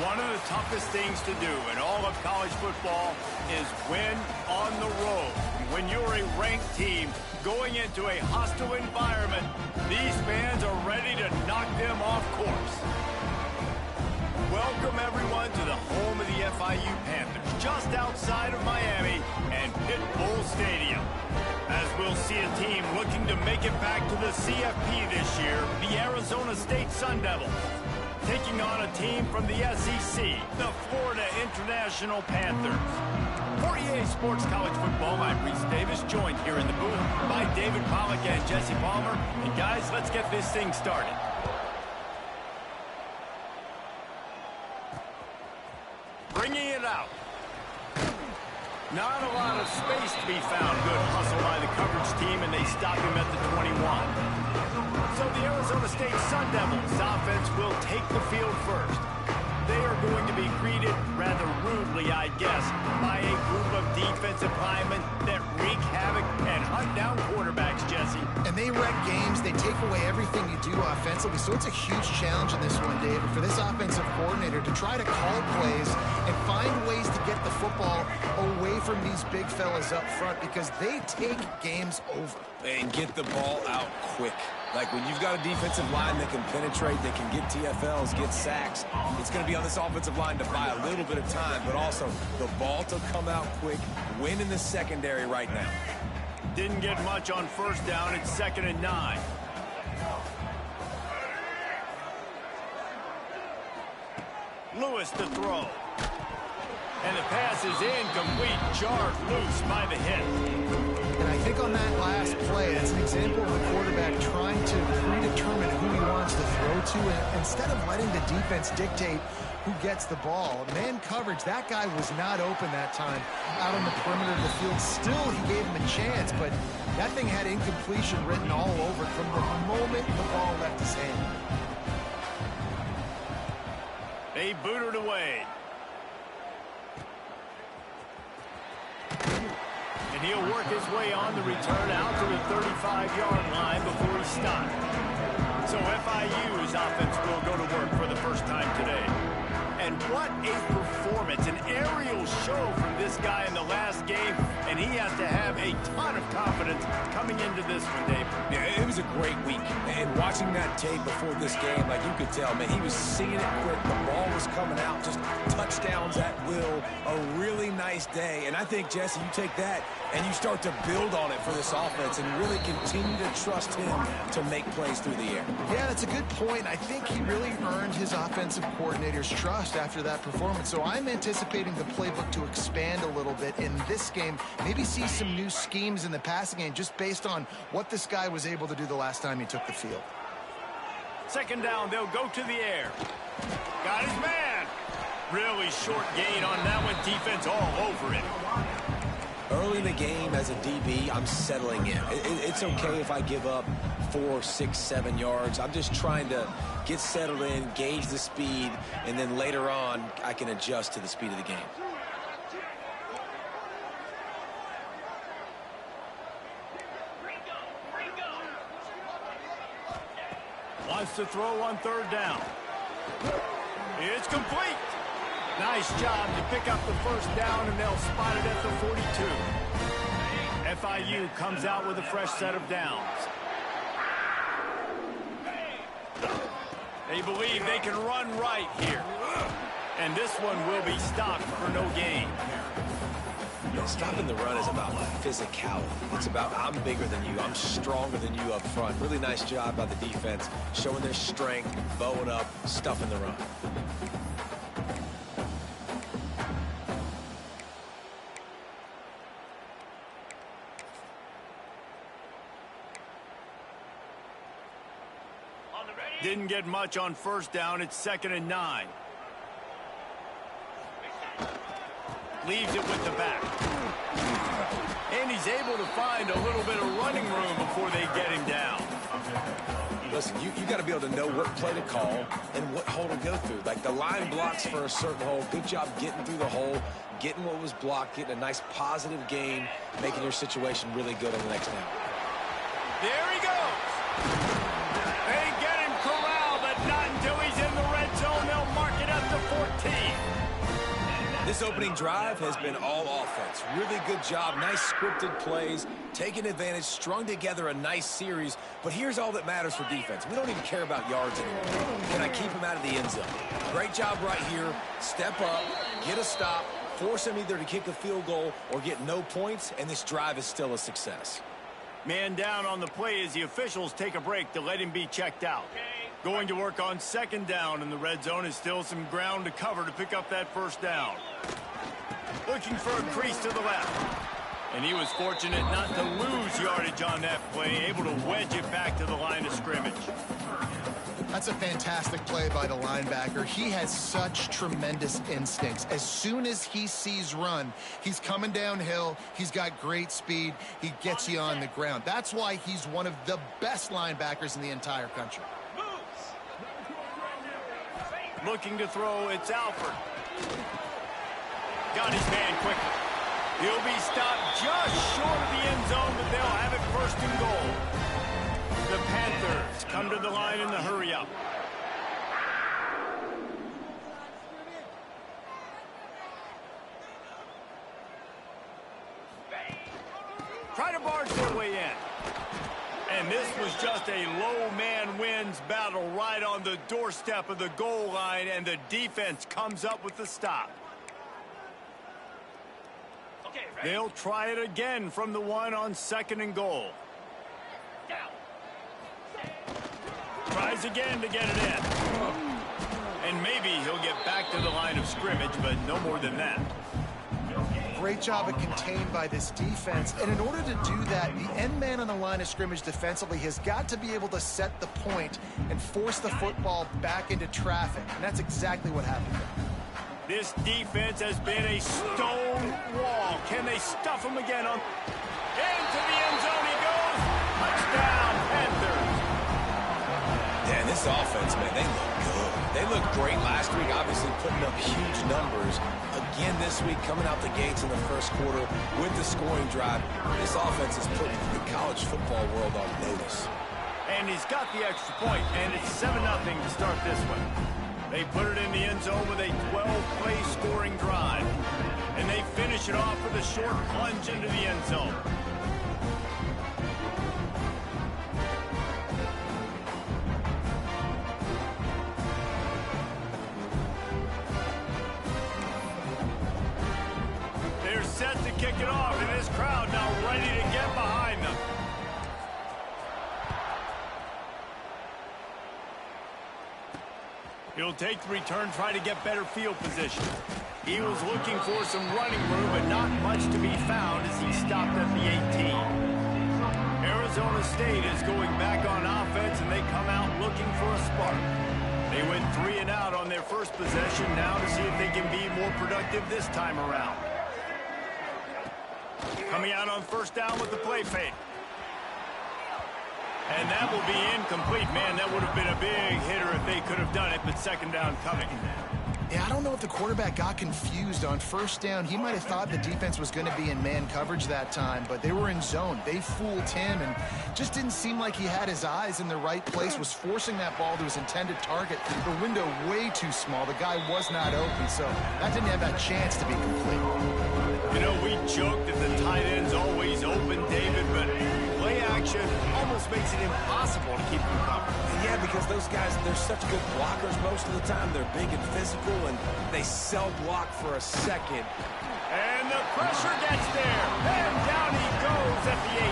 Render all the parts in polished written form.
One of the toughest things to do in all of college football is win on the road. When you're a ranked team going into a hostile environment, these fans are ready to knock them off course. Welcome, everyone, to the home of the FIU Panthers, just outside of Miami and Pit Bull Stadium. As we'll see a team looking to make it back to the CFP this year, the Arizona State Sun Devils, taking on a team from the SEC, the Florida International Panthers. For EA Sports College Football, I'm Reese Davis, joined here in the booth by David Pollack and Jesse Palmer. And guys, let's get this thing started. Bringing it out. Not a lot of space to be found. Good hustle by the coverage team, and they stop him at the 21. So the Arizona State Sun Devils offense will take the field first. They are going to be greeted rather rudely, I guess, by a group of defensive linemen that wreak havoc and hunt down quarterbacks, Jesse. And they wreck games. They take away everything you do offensively. So it's a huge challenge in this one, David, for this offensive coordinator to try to call plays and find ways to get the football away from these big fellas up front, because they take games over. And get the ball out quick. Like when you've got a defensive line that can penetrate, that can get TFLs, get sacks, it's going to be on this offensive line to buy a little bit of time, but also the ball to come out quick, win in the secondary right now. Didn't get much on first down. It's 2nd and 9. Lewis to throw. And the pass is incomplete, jarred loose by the hit. And I think on that last play, it's an example of the quarterback trying to predetermine who he wants to throw to, and instead of letting the defense dictate who gets the ball. Man coverage, that guy was not open that time out on the perimeter of the field. Still, he gave him a chance, but that thing had incompletion written all over it from the moment the ball left his hand. They booted away. And he'll work his way on the return out to the 35-yard line before he stopped. So FIU's offense will go to work for the first time today. And what a performance, an aerial show from this guy in the last game, and he has to have a ton of confidence coming into this one, Dave. Yeah, it was a great week. And watching that tape before this game, like you could tell, man, he was seeing it quick. The ball was coming out, just touchdowns at will. A really nice day. And I think, Jesse, you take that and you start to build on it for this offense and really continue to trust him to make plays through the air. Yeah, that's a good point. I think he really earned his offensive coordinator's trust after that performance. So I'm anticipating the playbook to expand a little bit in this game. Maybe see some new schemes in the passing game just based on what this guy was able to do the last time he took the field. 2nd down, they'll go to the air. Got his man. Really short gain on that one. Defense all over it. Early in the game as a DB, I'm settling in. It's okay if I give up 4, 6, 7 yards. I'm just trying to get settled in, gauge the speed, and then later on, I can adjust to the speed of the game. Wants to throw on 3rd down. It's complete. Nice job to pick up the first down, and they'll spot it at the 42. FIU comes out with a fresh set of downs. They believe they can run right here. And this one will be stopped for no gain. Stopping the run is about physicality. It's about I'm bigger than you. I'm stronger than you up front. Really nice job by the defense, showing their strength, bowing up, stuffing the run. Didn't get much on first down. It's 2nd and 9. Leaves it with the back. And he's able to find a little bit of running room before they get him down. Listen, you got to be able to know what play to call and what hole to go through. Like the line blocks for a certain hole. Good job getting through the hole, getting what was blocked, getting a nice positive gain, making your situation really good on the next down. There he goes. They get him corralled, but not until he's in the red zone. They'll mark it up to 14. This opening drive has been all offense. Really good job, nice scripted plays, taking advantage, strung together a nice series. But here's all that matters for defense. We don't even care about yards anymore. Can I keep him out of the end zone? Great job right here. Step up, get a stop, force him either to kick a field goal or get no points, and this drive is still a success. Man down on the play as the officials take a break to let him be checked out. Going to work on second down, and the red zone is still some ground to cover to pick up that first down. Looking for a crease to the left. And he was fortunate not to lose yardage on that play, able to wedge it back to the line of scrimmage. That's a fantastic play by the linebacker. He has such tremendous instincts. As soon as he sees run, he's coming downhill. He's got great speed. He gets you on the ground. That's why he's one of the best linebackers in the entire country. Looking to throw, it's Alford. Got his man quickly. He'll be stopped just short of the end zone, but they'll have it first and goal. The Panthers come to the line in the hurry-up. Try to barge their way in. And this was just a low man wins battle right on the doorstep of the goal line, and the defense comes up with the stop. They'll try it again from the one on second and goal. Tries again to get it in. And maybe he'll get back to the line of scrimmage, but no more than that. Great job of contained by this defense. And in order to do that, the end man on the line of scrimmage defensively has got to be able to set the point and force the football back into traffic. And that's exactly what happened. This defense has been a stone wall. Can they stuff him again? Into the end zone he goes. Touchdown, Panthers. Yeah, and this offense, man, they look good. They looked great last week, obviously putting up huge numbers. Again this week, coming out the gates in the first quarter with the scoring drive. This offense is putting the college football world on notice. And he's got the extra point, and it's 7-0 to start this one. They put it in the end zone with a 12-play scoring drive. And they finish it off with a short plunge into the end zone. They're set to kick it off, and this crowd now ready to get behind them. He'll take the return, try to get better field position. Eagles looking for some running room, but not much to be found as he stopped at the 18. Arizona State is going back on offense, and they come out looking for a spark. They went 3 and out on their first possession, now to see if they can be more productive this time around. Coming out on first down with the play fake. And that will be incomplete. Man, that would have been a big hitter if they could have done it, but second down coming. Yeah, I don't know if the quarterback got confused on first down. He might have thought the defense was going to be in man coverage that time, but they were in zone. They fooled him and just didn't seem like he had his eyes in the right place, was forcing that ball to his intended target. The window way too small. The guy was not open, so that didn't have that chance to be complete. You know, we joked that the tight end's always open, David, but play action almost makes it impossible to keep them covered. Yeah, because those guys, they're such good blockers most of the time. They're big and physical, and they sell block for a second. And the pressure gets there. And down he goes at the 18.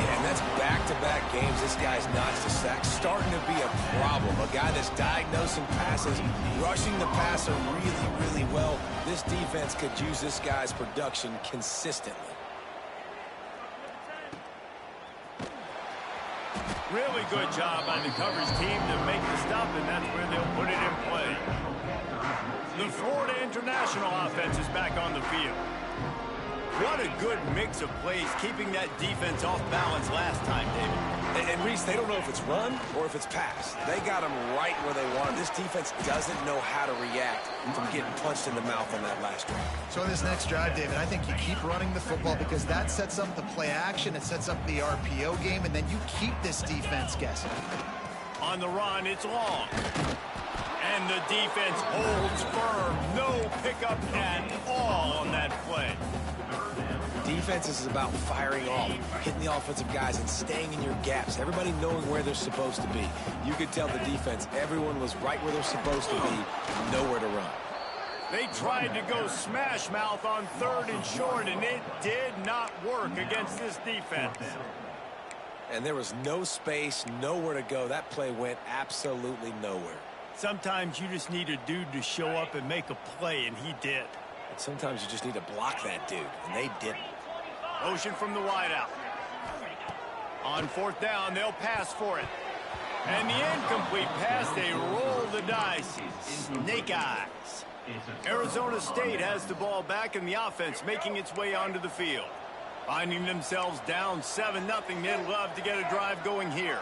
Yeah, and that's back-to-back games. This guy's notched a sack, starting to be a problem. A guy that's diagnosing passes, rushing the passer really, really well. This defense could use this guy's production consistently. Really good job by the coverage team to make the stop, and that's where they'll put it in play. The Florida International offense is back on the field. What a good mix of plays, keeping that defense off balance last time, David. And Reese, they don't know if it's run or if it's pass. They got them right where they want them. This defense doesn't know how to react from getting punched in the mouth on that last drive. So in this next drive, David, I think you keep running the football because that sets up the play action, it sets up the RPO game, and then you keep this defense guessing. On the run, it's long. And the defense holds firm. No pickup at all on that play. Defense is about firing off, hitting the offensive guys and staying in your gaps. Everybody knowing where they're supposed to be. You could tell the defense, everyone was right where they're supposed to be, nowhere to run. They tried to go smash mouth on 3rd and short, and it did not work against this defense. And there was no space, nowhere to go. That play went absolutely nowhere. Sometimes you just need a dude to show up and make a play, and he did. And sometimes you just need to block that dude, and they didn't. Motion from the wideout. On 4th down, they'll pass for it. And the incomplete pass, they roll the dice. Ncaa. Arizona State has the ball back in the offense, making its way onto the field. Finding themselves down 7-0, they'd love to get a drive going here.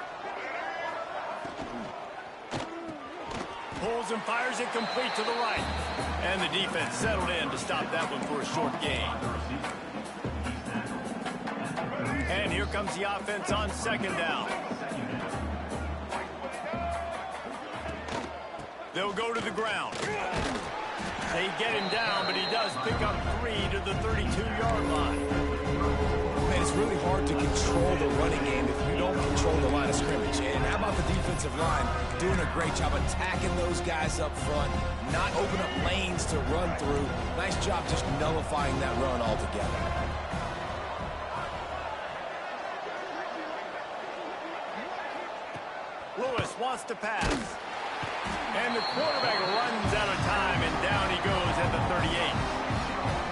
Pulls and fires it complete to the right. And the defense settled in to stop that one for a short gain. And here comes the offense on 2nd down. They'll go to the ground. They get him down, but he does pick up 3 to the 32-yard line. Man, it's really hard to control the running game if you don't control the line of scrimmage. And how about the defensive line doing a great job attacking those guys up front, not open up lanes to run through. Nice job just nullifying that run altogether. Lewis wants to pass. And the quarterback runs out of time, and down he goes at the 38.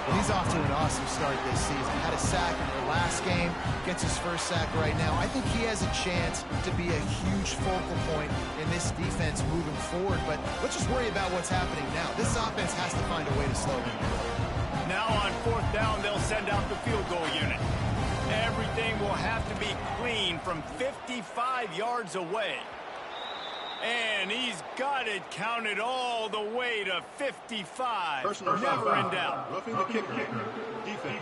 Well, he's off to an awesome start this season. Had a sack in the last game, gets his first sack right now. I think he has a chance to be a huge focal point in this defense moving forward, but let's just worry about what's happening now. This offense has to find a way to slow him down. Now on 4th down, they'll send out the field goal unit. Everything will have to be clean from 55 yards away. And he's got it counted all the way to 55. Never in doubt. Roughing the kicker. Defense.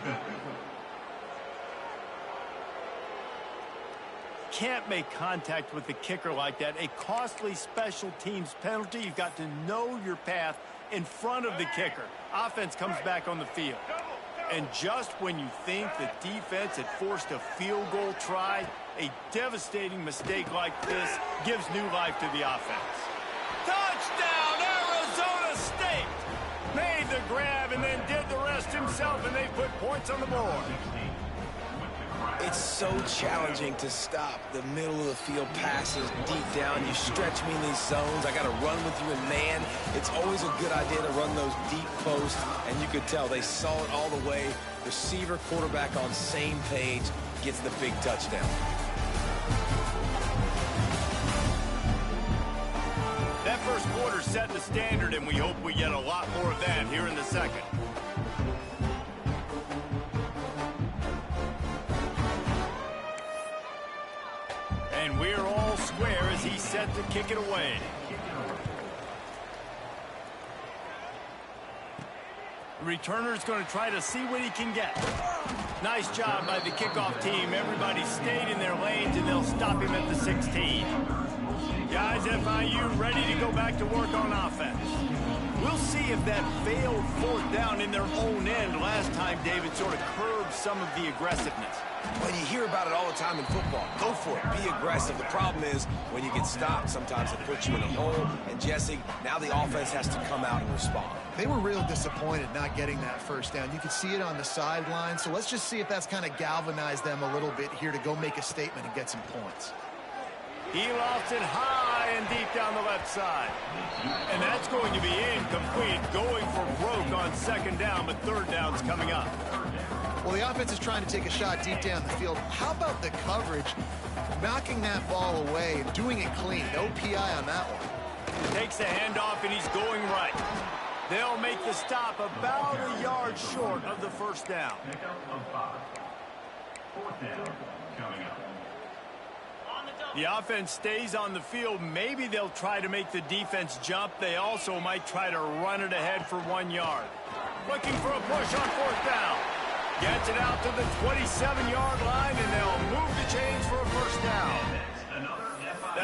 Can't make contact with the kicker like that. A costly special teams penalty. You've got to know your path in front of the kicker. Offense comes back on the field. And just when you think the defense had forced a field goal try, a devastating mistake like this gives new life to the offense. Touchdown, Arizona State! Made the grab and then did the rest himself, and they put points on the board. It's so challenging to stop the middle of the field passes deep down. You stretch me in these zones. I got to run with you in man. It's always a good idea to run those deep posts, and you could tell they saw it all the way. Receiver, quarterback on same page, gets the big touchdown. That first quarter set the standard, and we hope we get a lot more of that here in the second. And we're all square as he's set to kick it away. The returner's going to try to see what he can get. Nice job by the kickoff team. Everybody stayed in their lanes, and they'll stop him at the 16. Guys, FIU ready to go back to work on offense. We'll see if that failed 4th down in their own end last time, David, sort of curbed some of the aggressiveness. Well, you hear about it all the time in football. Go for it. Be aggressive. The problem is when you get stopped, sometimes it puts you in a hole. And, Jesse, now the offense has to come out and respond. They were real disappointed not getting that first down. You could see it on the sideline. So let's just see if that's kind of galvanized them a little bit here to go make a statement and get some points. He lofts it high and deep down the left side. And that's going to be incomplete. Going for broke on 2nd down, but 3rd down's coming up. Well, the offense is trying to take a shot deep down the field. How about the coverage? Knocking that ball away and doing it clean. No PI on that one. Takes the handoff, and he's going right. They'll make the stop about a yard short of the 1st down. 4th down coming up. The offense stays on the field. Maybe they'll try to make the defense jump. They also might try to run it ahead for 1 yard. Looking for a push on 4th down. Gets it out to the 27-yard line, and they'll move the chains for a 1st down.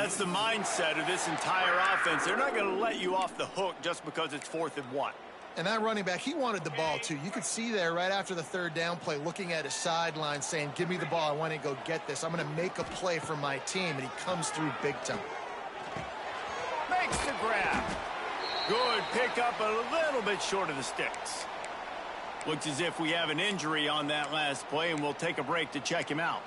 That's the mindset of this entire offense. They're not going to let you off the hook just because it's 4th and 1. And that running back, he wanted the ball too. You could see there right after the 3rd down play, looking at his sideline saying, give me the ball. I want to go get this. I'm going to make a play for my team. And he comes through big time. Makes the grab. Good pickup, a little bit short of the sticks. Looks as if we have an injury on that last play, and we'll take a break to check him out.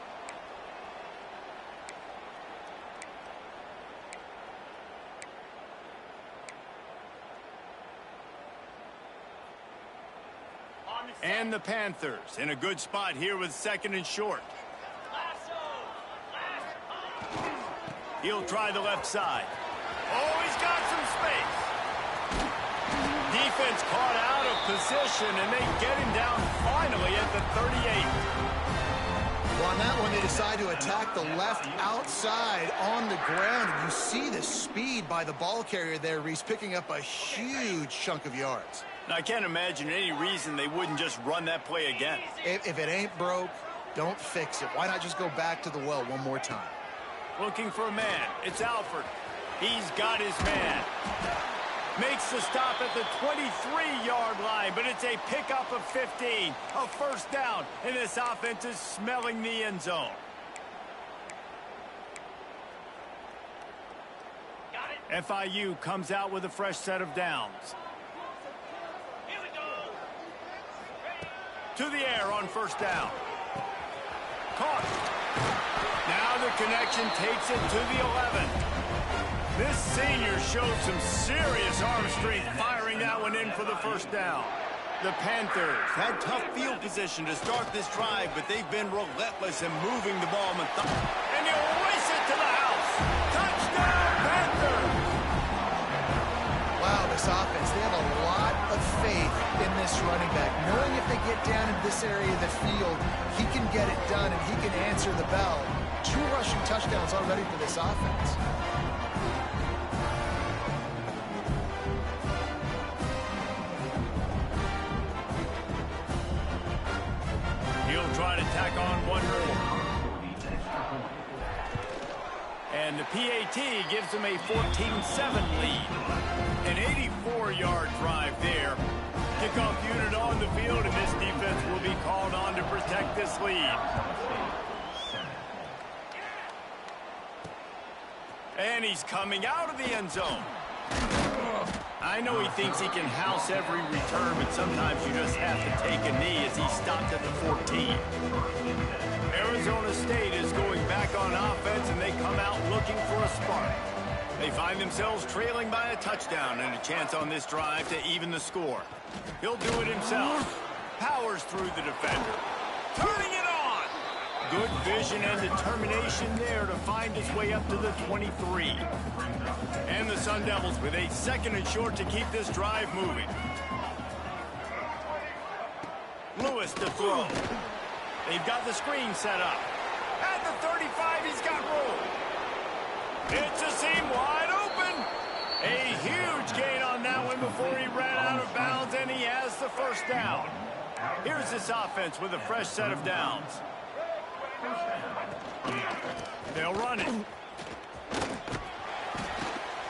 And the Panthers in a good spot here with 2nd and short. He'll try the left side. Oh, he's got some space. Defense caught out of position, and they get him down finally at the 38. Well, on that one, they decide to attack the left outside on the ground. And you see the speed by the ball carrier there, Reese, picking up a huge chunk of yards. Now, I can't imagine any reason they wouldn't just run that play again. If it ain't broke, don't fix it. Why not just go back to the well one more time? Looking for a man. It's Alford. He's got his man. Makes the stop at the 23-yard line, but it's a pickup of 15. A 1st down, and this offense is smelling the end zone. FIU comes out with a fresh set of downs. To the air on 1st down. Caught. Now the connection takes it to the 11. This senior showed some serious arm strength firing that one in for the 1st down. The Panthers had tough field position to start this drive, but they've been relentless in moving the ball. And he'll race it to the house. Touchdown, Panthers! Wow, this offense, they have a lot of faith in this running back. Knowing if they get down in this area of the field, he can get it done and he can answer the bell. 2 rushing touchdowns already for this offense. He'll try to tack on one more. And the PAT gives them a 14-7 lead. An 84-yard drive there. Kickoff unit on the field, and this defense will be called on to protect this lead. And he's coming out of the end zone. I know he thinks he can house every return, but sometimes you just have to take a knee as he stopped at the 14. Arizona State is going back on offense, and they come out looking for a spark. They find themselves trailing by a touchdown and a chance on this drive to even the score. He'll do it himself. Powers through the defender. Turning it on! Good vision and determination there to find his way up to the 23. And the Sun Devils with a 2nd and short to keep this drive moving. Lewis to throw. They've got the screen set up. At the 35, he's got room. It's a seam wide open. A huge gain on that one before he ran out of bounds, and he has the 1st down. Here's this offense with a fresh set of downs. They'll run it.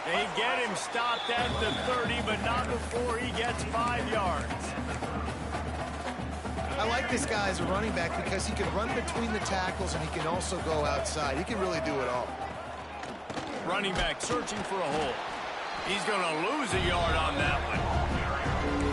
They get him stopped at the 30, but not before he gets 5 yards. I like this guy as a running back because he can run between the tackles and he can also go outside. He can really do it all. Running back searching for a hole. He's going to lose a yard on that one.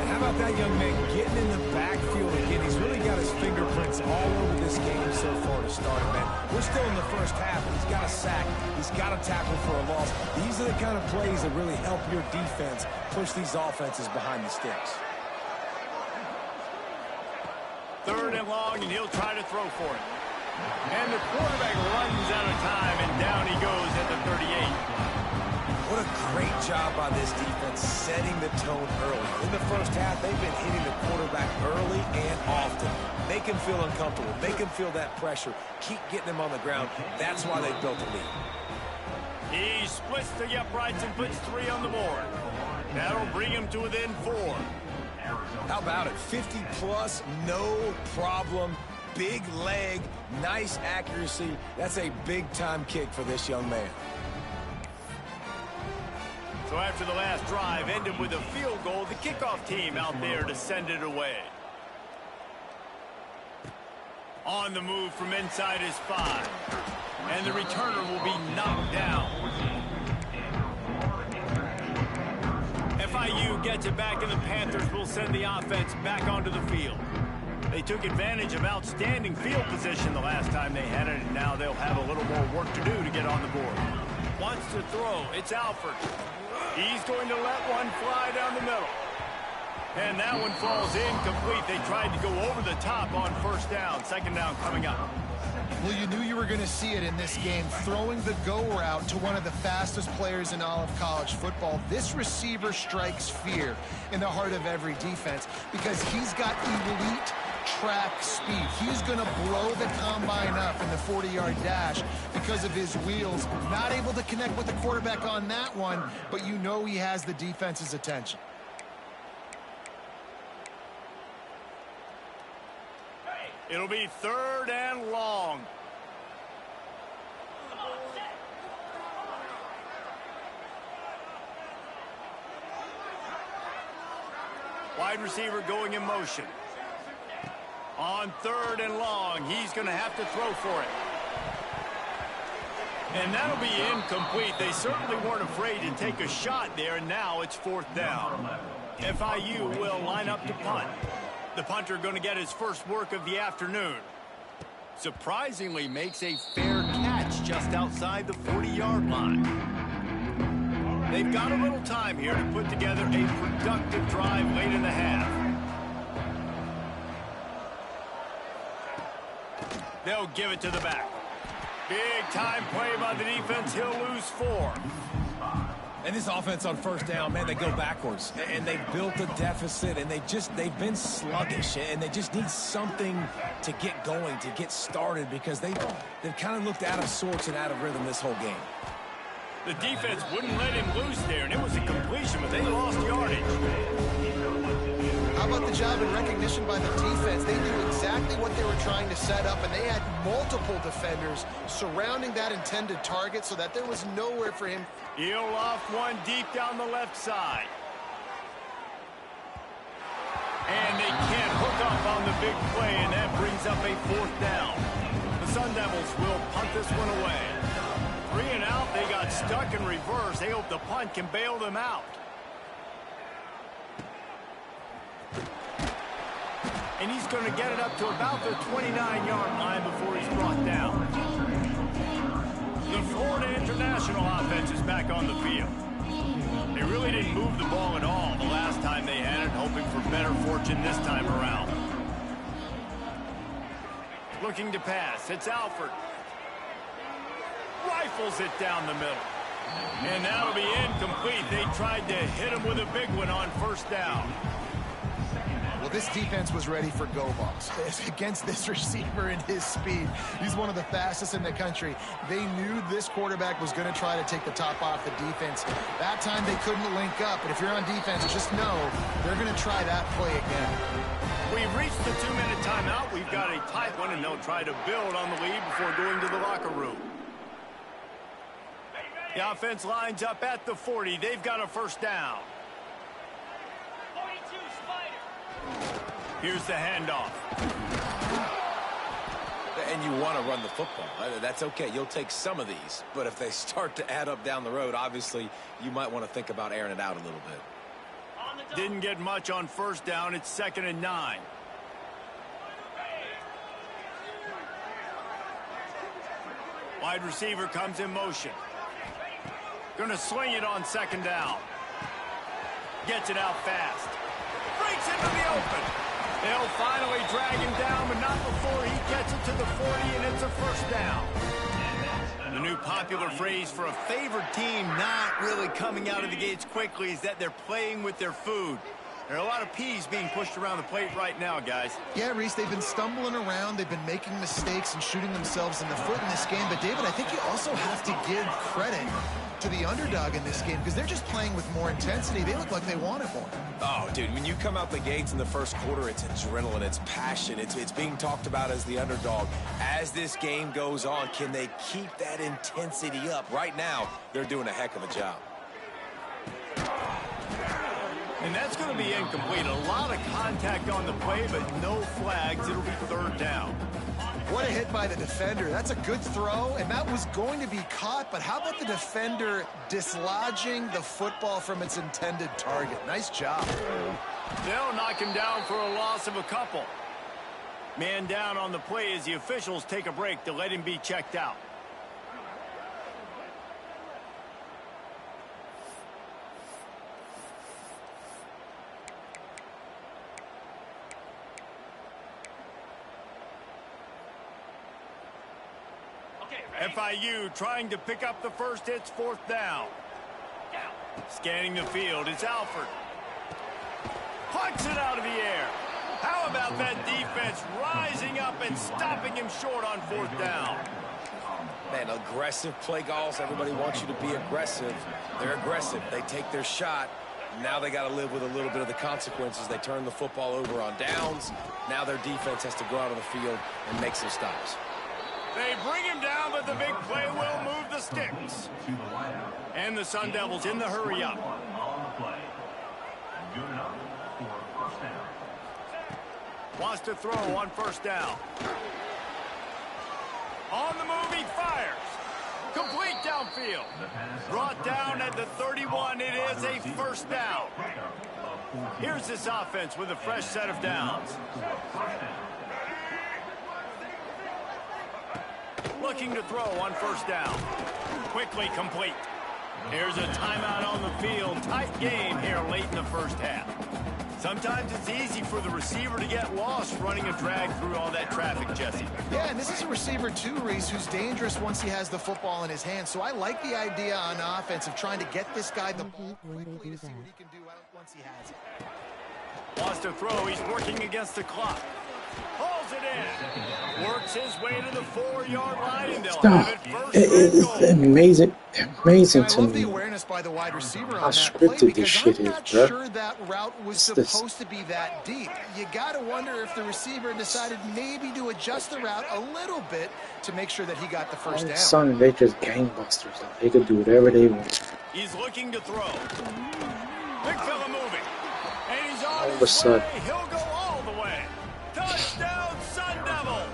And how about that young man getting in the backfield again? He's really got his fingerprints all over this game so far to start, man. We're still in the 1st half. He's got a sack. He's got a tackle for a loss. These are the kind of plays that really help your defense push these offenses behind the sticks. 3rd and long, and he'll try to throw for it. And the quarterback runs out of time, and down he goes at the 38. What a great job by this defense setting the tone early. In the 1st half, they've been hitting the quarterback early and often. Make him feel uncomfortable. Make him feel that pressure. Keep getting him on the ground. That's why they built a lead. He splits the uprights and puts 3 on the board. That'll bring him to within 4. How about it? 50-plus, no problem. Big leg, nice accuracy. That's a big-time kick for this young man. So after the last drive ended with a field goal, the kickoff team out there to send it away. On the move from inside his 5. And the returner will be knocked down. FIU gets it back, and the Panthers will send the offense back onto the field. They took advantage of outstanding field position the last time they had it, and now they'll have a little more work to do to get on the board. Wants to throw. It's Alford. He's going to let one fly down the middle. And that one falls incomplete. They tried to go over the top on first down. Second down coming up. Well, you knew you were going to see it in this game, throwing the go route to one of the fastest players in all of college football. This receiver strikes fear in the heart of every defense because he's got elite track speed. He's going to blow the combine up in the 40-yard dash because of his wheels. Not able to connect with the quarterback on that one, but you know he has the defense's attention. It'll be 3rd and long. Wide receiver going in motion. On 3rd and long, he's going to have to throw for it. And that'll be incomplete. They certainly weren't afraid to take a shot there, and now it's 4th down. FIU will line up to punt. The punter going to get his first work of the afternoon. Surprisingly makes a fair catch just outside the 40-yard line. They've got a little time here to put together a productive drive late in the half. They'll give it to the back. Big time play by the defense. He'll lose 4. And this offense on first down, man, they go backwards. And they built a deficit, and they've been sluggish. And they just need something to get going, to get started, because they've kind of looked out of sorts and out of rhythm this whole game. The defense wouldn't let him loose there, and it was a completion, but they lost yardage. How about the job and recognition by the defense? They knew exactly what they were trying to set up, and they had multiple defenders surrounding that intended target so that there was nowhere for him. He'll loft one deep down the left side. And they can't hook up on the big play, and that brings up a 4th down. The Sun Devils will punt this one away. 3 and out, they got stuck in reverse. They hope the punt can bail them out. And he's going to get it up to about the 29-yard line before he's brought down. The Florida International offense is back on the field. They really didn't move the ball at all the last time they had it, hoping for better fortune this time around. Looking to pass. It's Alford. Rifles it down the middle. And that'll be incomplete. They tried to hit him with a big one on first down. Well, this defense was ready for go balls against this receiver and his speed. He's one of the fastest in the country. They knew this quarterback was going to try to take the top off the defense. That time they couldn't link up, but if you're on defense, just know they're going to try that play again. We've reached the 2-minute timeout. We've got a tight one, and they'll try to build on the lead before going to the locker room. The offense lines up at the 40. They've got a first down. Here's the handoff. And you want to run the football. That's okay. You'll take some of these. But if they start to add up down the road, obviously, you might want to think about airing it out a little bit. Didn't get much on first down. It's 2nd and 9. Wide receiver comes in motion. Going to swing it on 2nd down. Gets it out fast. Breaks into the open. They'll finally drag him down, but not before he gets it to the 40, and it's a first down. The new popular phrase for a favored team not really coming out of the gates quickly is that they're playing with their food. There are a lot of peas being pushed around the plate right now, guys. Yeah, Reese, they've been stumbling around. They've been making mistakes and shooting themselves in the foot in this game. But, David, I think you also have to give credit to the underdog in this game because they're just playing with more intensity. They look like they want it more. Oh, dude, when you come out the gates in the first quarter, it's adrenaline, it's passion, it's being talked about as the underdog. As this game goes on, can they keep that intensity up? Right now, they're doing a heck of a job. And that's going to be incomplete. A lot of contact on the play, but no flags. It'll be third down. What a hit by the defender. That's a good throw, and that was going to be caught, but how about the defender dislodging the football from its intended target? Nice job. They'll knock him down for a loss of a couple. Man down on the play as the officials take a break to let him be checked out. FIU trying to pick up the first. It's fourth down. Scanning the field, it's Alford. Pucks it out of the air. How about that defense rising up and stopping him short on fourth down? Man, aggressive play calls. Everybody wants you to be aggressive. They're aggressive. They take their shot. Now they got to live with a little bit of the consequences. They turn the football over on downs. Now their defense has to go out on the field and make some stops. They bring him down, but the big play will move the sticks. And the Sun Devils in the hurry up. Wants to throw on first down. On the move, he fires. Complete downfield. Brought down at the 31. It is a first down. Here's this offense with a fresh set of downs. Looking to throw on first down. Quickly complete. Here's a timeout on the field. Tight game here late in the first half. Sometimes it's easy for the receiver to get lost running a drag through all that traffic, Jesse. Yeah, and this is a receiver too, Reese, who's dangerous once he has the football in his hands. So I like the idea on offense of trying to get this guy the ball quickly to see what he can do once he has it. Wants to throw. He's working against the clock. Pulls it in. Works his way to the 4-yard line, and they'll have it first. It's amazing to love the me awareness by the wide receiver how on that play scripted this because shit I'm is, not bro. sure that route was It's supposed to be that deep. You got to wonder if the receiver decided maybe to adjust the route a little bit to make sure that he got the first down. Son, they just gangbusters. Like, they could do whatever they want. He's looking to throw. Big fella moving. And he's on All of a his sudden. way. He'll go all the way. Touchdown, Sun Devils.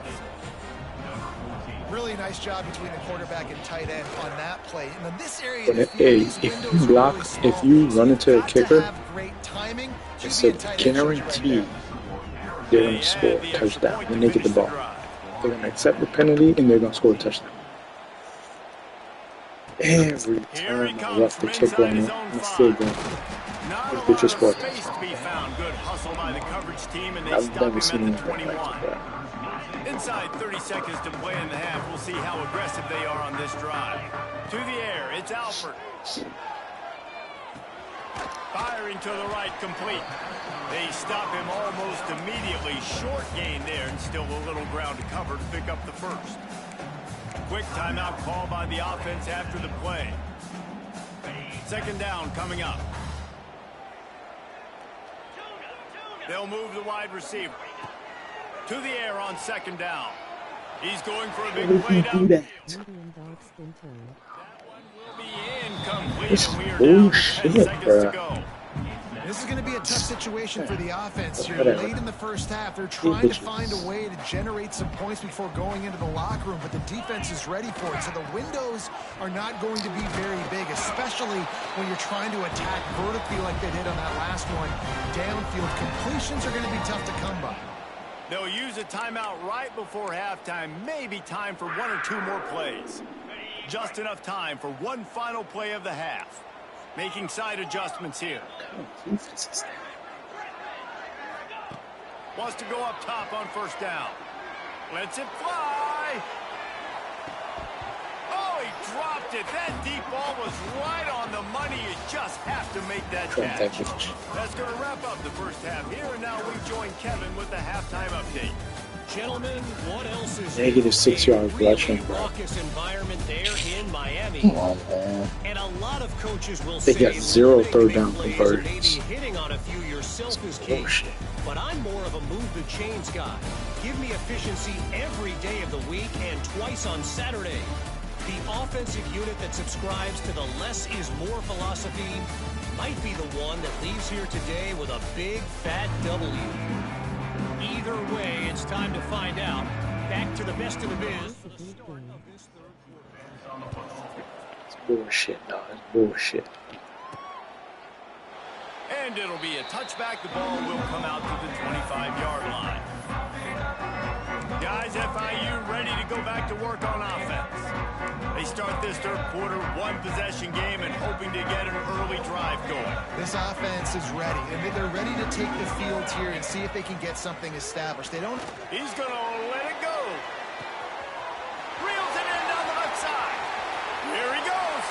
Really nice job between the quarterback and tight end on that play. And in this area, But the field, if these you windows are block, really small. if you run into a You've got to kicker, have great timing. it's Should a be a tight end right guarantee there. they're going to score a touchdown when they get the ball. They're going to accept the penalty and they're going to score a touchdown. Every time I rough the kicker on it, I'm still going. If they just score a touchdown. Good hustle by the coverage team, and they I've stop never him seen at anything the like 21. that. Inside 30 seconds to play in the half. We'll see how aggressive they are on this drive. To the air, it's Alford. Firing to the right, complete. They stop him almost immediately. Short gain there, and still a little ground to cover to pick up the first. Quick timeout call by the offense after the play. Second down coming up. They'll move the wide receiver. To the air on second down. He's going for a big play down. That one will be incomplete, This and we are is down to 10 bullshit, seconds bro. to go. This is going to be a tough situation for the offense here. Whatever. Late in the first half, they're trying to find a way to generate some points before going into the locker room, but the defense is ready for it. So the windows are not going to be very big, especially when you're trying to attack vertically like they did on that last one. Downfield completions are going to be tough to come by. They'll use a timeout right before halftime. Maybe time for one or two more plays. Just enough time for one final play of the half. Making side adjustments here. Wants to go up top on first down. Lets it fly. Oh, he dropped it. That deep ball was right on the money. You just have to make that catch. That's going to wrap up the first half here. And now we join Kevin with the halftime update. Gentlemen, what else is Negative 6 yard rushing, bro. environment there in Miami. Come on, man. And a lot of coaches will They say got 0 limiting third big down plays conversions. and maybe hitting on a few yourself is key. Bullshit. But I'm more of a move the chains guy. Give me efficiency every day of the week and twice on Saturday. The offensive unit that subscribes to the less is more philosophy might be the one that leaves here today with a big, fat W. Either way, it's time to find out. Back to the best of the biz. It's bullshit, dog. It's bullshit. And it'll be a touchback. The ball will come out to the 25-yard line. Guys, FIU ready to go back to work on offense. They start this third quarter one-possession game and hoping to get an early drive going. This offense is ready, and they're ready to take the field here and see if they can get something established. They don't. He's going to let it go. Reels it in down the left side. Here he goes.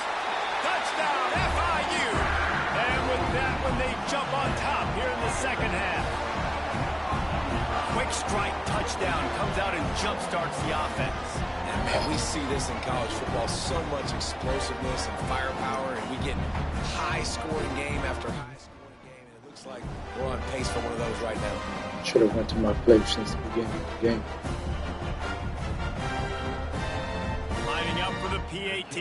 Touchdown, FIU. And with that one, they jump on top here in the second half. Quick strike touchdown comes out and jump-starts the offense. And man, we see this in college football, so much explosiveness and firepower, and we get high-scoring game after high-scoring game, and it looks like we're on pace for one of those right now. Should have went to my place since the beginning of the game. Lining up for the PAT.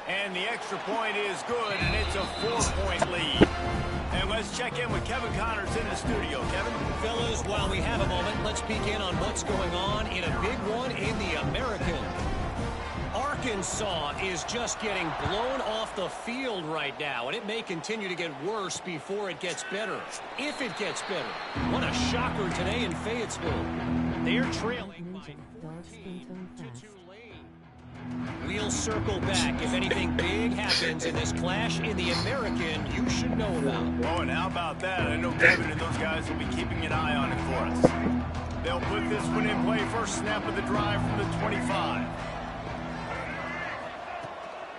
And the extra point is good, and it's a 4-point lead. And let's check in with Kevin Connors in the studio. Kevin? Fellas, while we have a moment, let's peek in on what's going on in a big one in the American. Arkansas is just getting blown off the field right now, and it may continue to get worse before it gets better. If it gets better. What a shocker today in Fayetteville. They're trailing by 14 to Tulane. We'll circle back if anything big happens in this clash in the American you should know about. Oh, and how about that? I know Kevin and those guys will be keeping an eye on it for us. They'll put this one in play. First snap of the drive from the 25.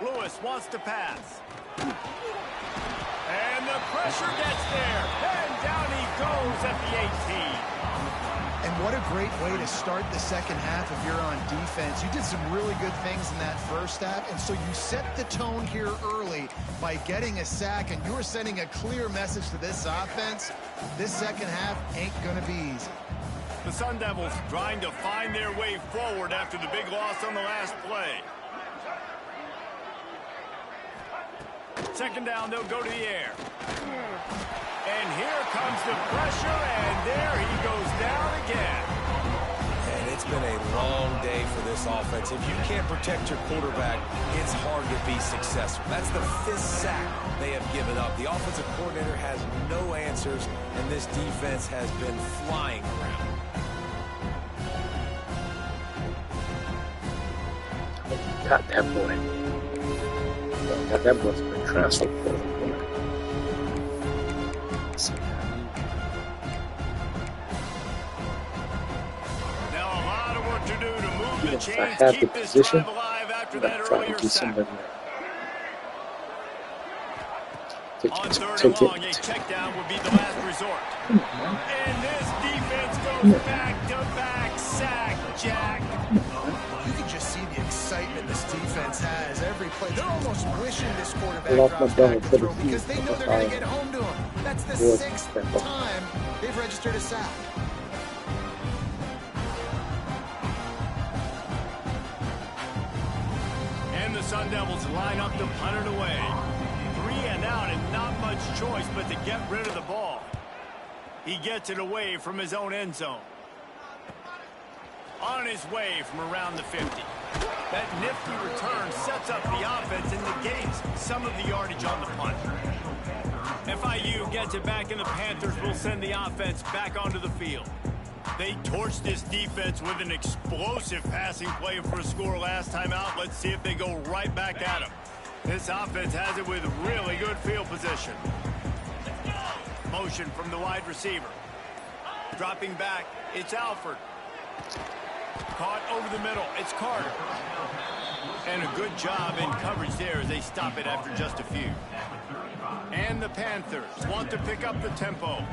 Lewis wants to pass. And the pressure gets there. And down he goes at the 18. And what a great way to start the second half if you're on defense. You did some really good things in that first half, and so you set the tone here early by getting a sack, and you were sending a clear message to this offense. This second half ain't going to be easy. The Sun Devils trying to find their way forward after the big loss on the last play. Second down, they'll go to the air. And here comes the pressure, and there he goes down again. And it's been a long day for this offense. If you can't protect your quarterback, it's hard to be successful. That's the 5th sack they have given up. The offensive coordinator has no answers, and this defense has been flying around. Got that boy. Got that boy's been transferred for the boy. Now a lot of work to do to move the If I chains, have the keep this position, drive alive after I'm that gonna try earlier to do sack. something. On third Take and long, a it. check down would be the last resort. And this defense goes back-to-back sack, Jack. You can just see the excitement this defense has every play. They're almost wishing this quarterback I lost my drops ball back for to the throw because they know they're going to get home to him. That's the 6th time they've registered a sack. And the Sun Devils line up to punt it away. 3 and out and not much choice but to get rid of the ball. He gets it away from his own end zone. On his way from around the 50. That nifty return sets up the offense and negates some of the yardage on the punt. FIU gets it back, and the Panthers will send the offense back onto the field. They torched this defense with an explosive passing play for a score last time out. Let's see if they go right back at them. This offense has it with really good field position. Motion from the wide receiver. Dropping back, it's Alford. Caught over the middle, it's Carter. And a good job in coverage there as they stop it after just a few. And the Panthers want to pick up the tempo.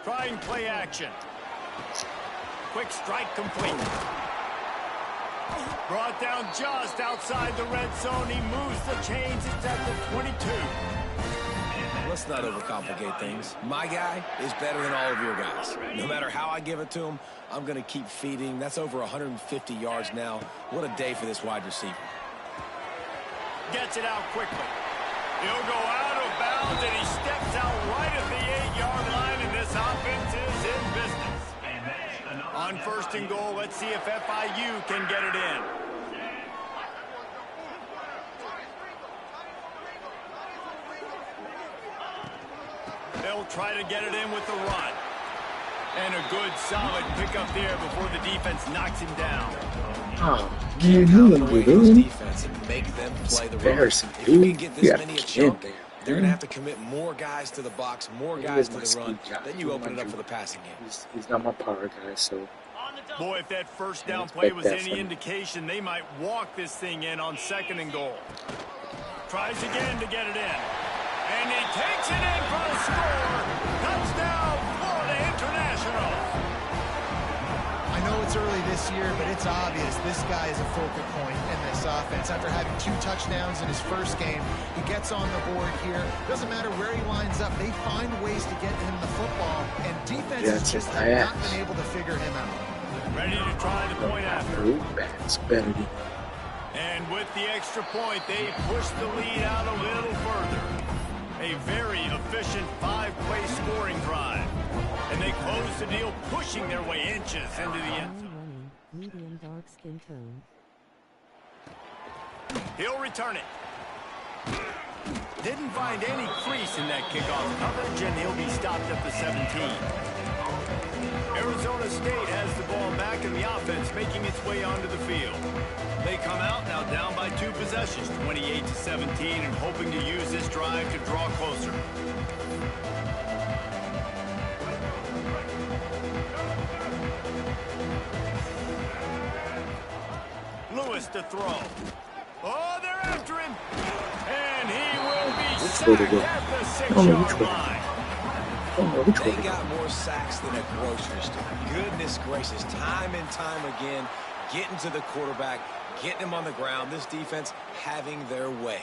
Trying play action. Quick strike complete. Brought down just outside the red zone. He moves the chains. It's at the 22. let's not overcomplicate things. My guy is better than all of your guys. No matter how I give it to him, I'm going to keep feeding. That's over 150 yards now. What a day for this wide receiver. Gets it out quickly. He'll go out of bounds, and he steps out right at the 8-yard line, and this offense is in business. On 1st and goal, let's see if FIU can get it in. They'll try to get it in with the run. And a good, solid pickup there before the defense knocks him down. Oh, man, you wouldn't be doing defense and make them play the run. If you can get this many a chunk, they're going to have to commit more guys to the box, more guys to the run. Then you open it up for the passing game. He's not my power guy, so... Boy, if that first down play was any indication, they might walk this thing in on 2nd and goal. Tries again to get it in. And he takes it in for the score. Touchdown, Florida International. I know it's early this year, but it's obvious this guy is a focal point in this offense. After having 2 touchdowns in his first game, he gets on the board here. Doesn't matter where he lines up. They find ways to get him the football, and defenses just have not been able to figure him out. Ready to try the point after. That's better. And with the extra point, they push the lead out a little further. A very efficient 5-play scoring drive. And they close the deal, pushing their way inches into the end zone. Medium dark skin tone. He'll return it. Didn't find any crease in that kickoff coverage, and he'll be stopped at the 17. Arizona State has the ball back in the offense, making its way onto the field. They come out now down by 2 possessions, 28-17, and hoping to use this drive to draw closer. Lewis to throw. Oh, they're after him. And he will be sacked at the 6-yard line. They got more sacks than a grocery store. Goodness gracious, time and time again, getting to the quarterback, getting him on the ground. This defense having their way.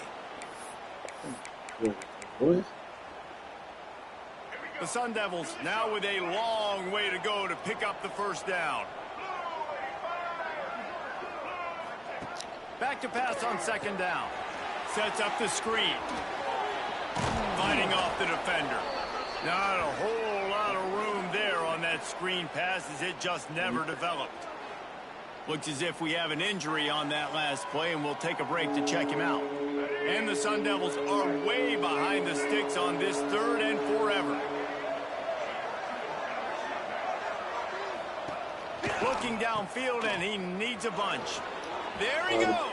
The Sun Devils now with a long way to go to pick up the first down. Back to pass on 2nd down. Sets up the screen. Fighting off the defender. Not a whole lot of room there on that screen pass, as it just never developed. Looks as if we have an injury on that last play, and we'll take a break to check him out. And the Sun Devils are way behind the sticks on this 3rd and forever. Looking downfield, and he needs a bunch. There he goes.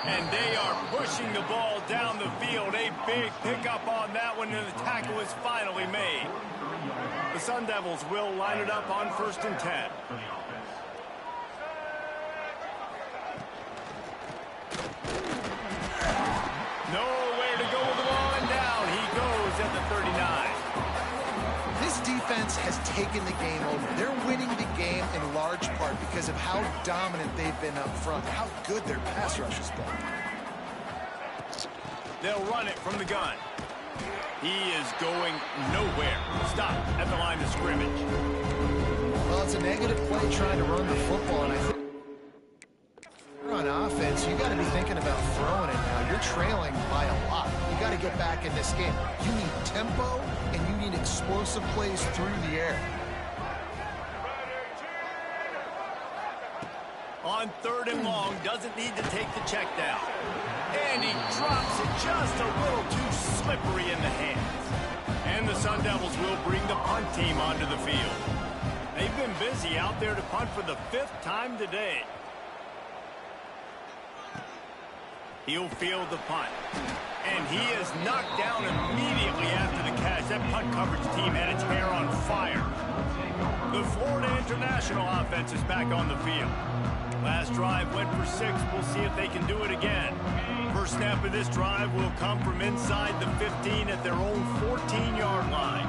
And they are pushing the ball down the field. A big pickup on that one, and the tackle is finally made. The Sun Devils will line it up on 1st and 10. Nowhere to go with the ball, and down he goes at the 39. This defense has taken the game over. They're winning the game in large part because of how dominant they've been up front, how good their pass rush has been. They'll run it from the gun. He is going nowhere. Stop at the line of scrimmage. Well, it's a negative play trying to run the football, and I think on offense, you got to be thinking about throwing it now. You're trailing by a lot. You got to get back in this game. You need tempo, and you need explosive plays through the air. On 3rd and long, doesn't need to take the check down. And he drops it just a little too slippery in the hands. And the Sun Devils will bring the punt team onto the field. They've been busy out there to punt for the 5th time today. He'll field the punt. And he is knocked down immediately after the catch. That punt coverage team had its hair on fire. The Florida International offense is back on the field. Last drive went for 6. We'll see if they can do it again. First snap of this drive will come from inside the 15 at their own 14-yard line.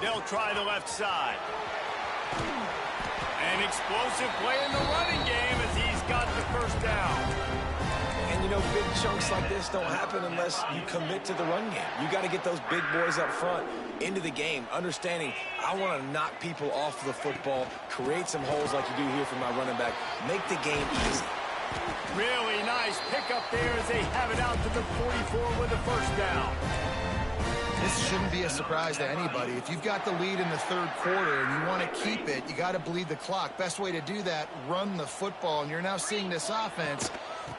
They'll try the left side. An explosive play in the running game as he's got the first down. And you know, big chunks like this don't happen unless you commit to the run game. You got to get those big boys up front into the game, understanding I want to knock people off the football, create some holes like you do here for my running back, make the game easy. Really nice pickup there as they have it out to the 44 with a first down. This shouldn't be a surprise to anybody. If you've got the lead in the third quarter and you want to keep it, you got to bleed the clock. Best way to do that, run the football. And you're now seeing this offense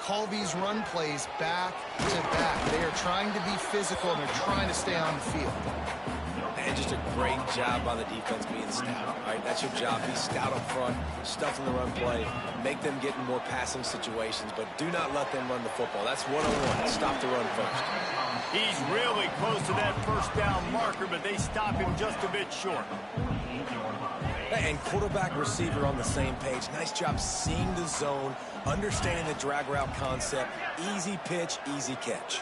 call these run plays back to back. They are trying to be physical and they're trying to stay on the field. Man, just a great job by the defense being stout. All right, that's your job. Be stout up front, stuff in the run play, make them get in more passing situations, but do not let them run the football. That's 101. Stop the run first. He's really close to that first down marker, but they stop him just a bit short. And quarterback receiver on the same page. Nice job seeing the zone, understanding the drag route concept. Easy pitch, easy catch.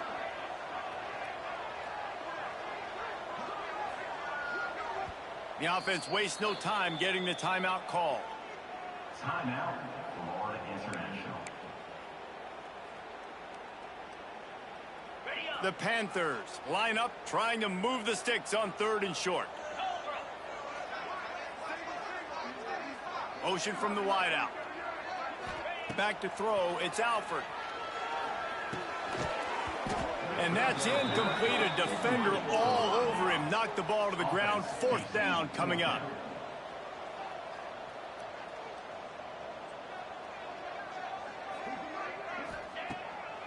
The offense wastes no time getting the timeout call. Timeout, Florida International. The Panthers line up trying to move the sticks on 3rd and short. Motion from the wideout. Back to throw, it's Alford. And that's incomplete. A defender all over him. Knocked the ball to the ground. 4th down coming up.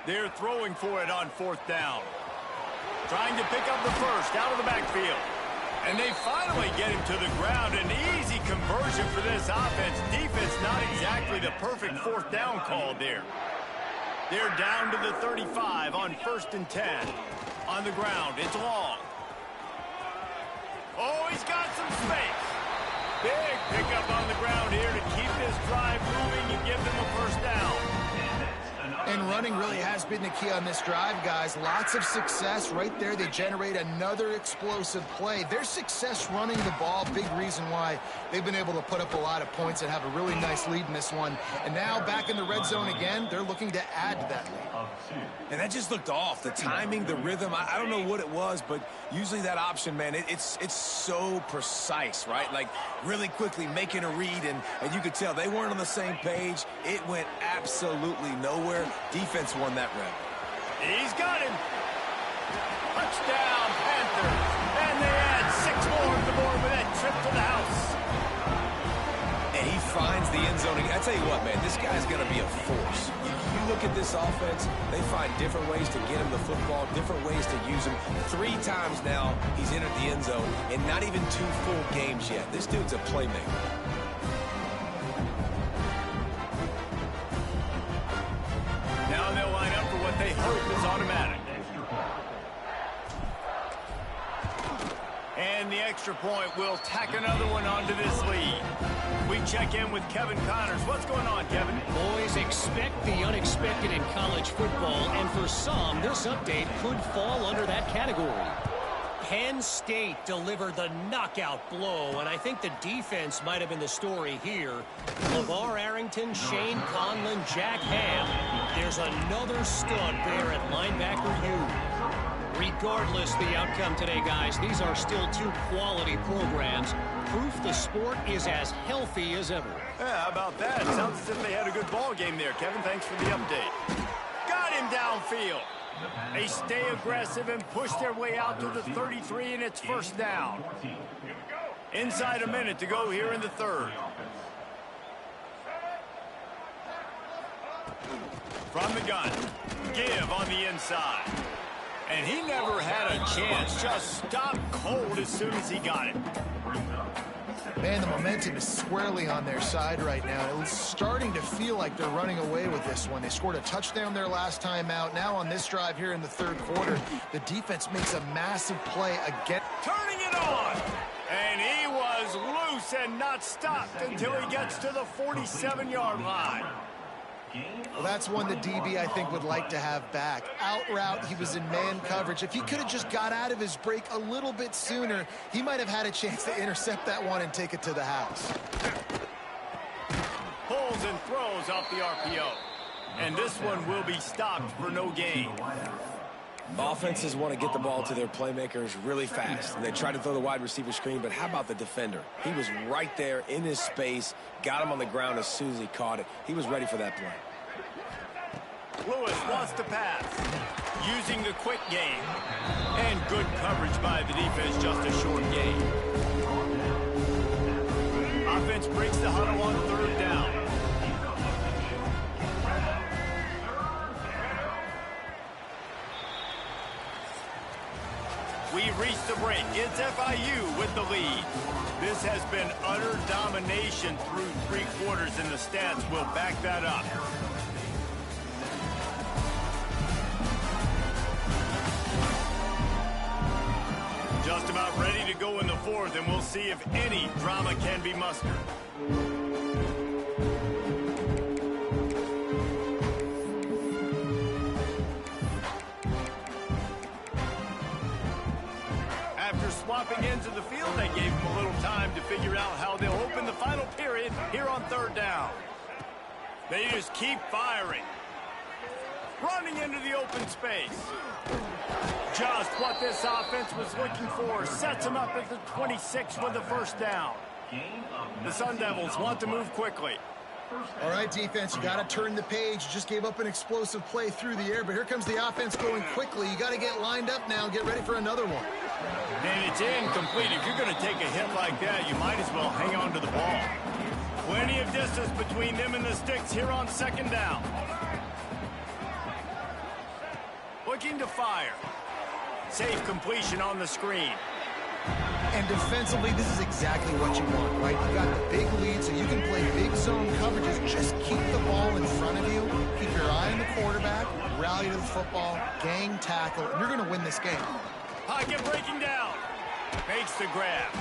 They're throwing for it on 4th down. Trying to pick up the first out of the backfield. And they finally get him to the ground. An easy conversion for this offense. Defense not exactly the perfect 4th down call there. They're down to the 35 on 1st and 10. On the ground, it's long. Oh, he's got some space. Big pickup on the ground here to keep this drive moving and give them a first down. And running really has been the key on this drive, guys. Lots of success right there. They generate another explosive play. Their success running the ball, big reason why they've been able to put up a lot of points and have a really nice lead in this one. And now back in the red zone again, they're looking to add to that lead. And that just looked off. The timing, the rhythm, I don't know what it was, but usually that option, man, it's so precise, right? Like really quickly making a read, and you could tell they weren't on the same page. It went absolutely nowhere. Defense won that round. He's got him. Touchdown, Panthers. And they add 6 more to the board with that trip to the house. And he finds the end zone. I tell you what, man, this guy's going to be a force. You look at this offense, they find different ways to get him the football, different ways to use him. 3 times now he's entered the end zone, and not even 2 full games yet. This dude's a playmaker. Now they'll line up for what they hope is automatic. And the extra point will tack another one onto this lead. We check in with Kevin Connors. What's going on, Kevin? Boys, expect the unexpected in college football, and for some, this update could fall under that category. Penn State delivered the knockout blow, and I think the defense might have been the story here. LeVar Arrington, Shane Conlon, Jack Ham. There's another stud there at linebacker U. Regardless the outcome today, guys, these are still 2 quality programs. Proof the sport is as healthy as ever. Yeah, how about that? Sounds as if they had a good ball game there, Kevin. Thanks for the update. Got him downfield. They stay aggressive and push their way out to the 33, and it's first down. Inside a minute to go here in the 3rd. From the gun, give on the inside. And he never had a chance, just stopped cold as soon as he got it. Man, the momentum is squarely on their side right now. It's starting to feel like they're running away with this one. They scored a touchdown their last time out. Now on this drive here in the 3rd quarter, the defense makes a massive play again. Turning it on! And he was loose and not stopped until he gets to the 47-yard line. Well, that's one the DB, I think, would like to have back. Out route, he was in man coverage. If he could have just got out of his break a little bit sooner, he might have had a chance to intercept that one and take it to the house. Pulls and throws off the RPO. And this one will be stopped for no gain. Offenses want to get the ball to their playmakers really fast. And they try to throw the wide receiver screen, but how about the defender? He was right there in his space, got him on the ground as soon as he caught it. He was ready for that play. Lewis wants to pass, using the quick game. And good coverage by the defense, just a short gain. Offense breaks the huddle on third down. We reach the break. It's FIU with the lead. This has been utter domination through 3 quarters, and the stats will back that up. Just about ready to go in the 4th, and we'll see if any drama can be mustered. After swapping ends of the field, they gave them a little time to figure out how they'll open the final period here on third down. They just keep firing. Running into the open space. Just what this offense was looking for. Sets them up at the 26 with the first down. The Sun Devils want to move quickly. All right, defense, you got to turn the page. You just gave up an explosive play through the air, but here comes the offense going quickly. You got to get lined up now, get ready for another one. And it's incomplete. If you're going to take a hit like that, you might as well hang on to the ball. Plenty of distance between them and the sticks here on second down. Looking to fire. Safe completion on the screen. And defensively, this is exactly what you want, right? You got the big lead, so you can play big zone coverages. Just keep the ball in front of you. Keep your eye on the quarterback. Rally to the football. Gang tackle. And you're going to win this game. Pocket breaking down. Makes the grab.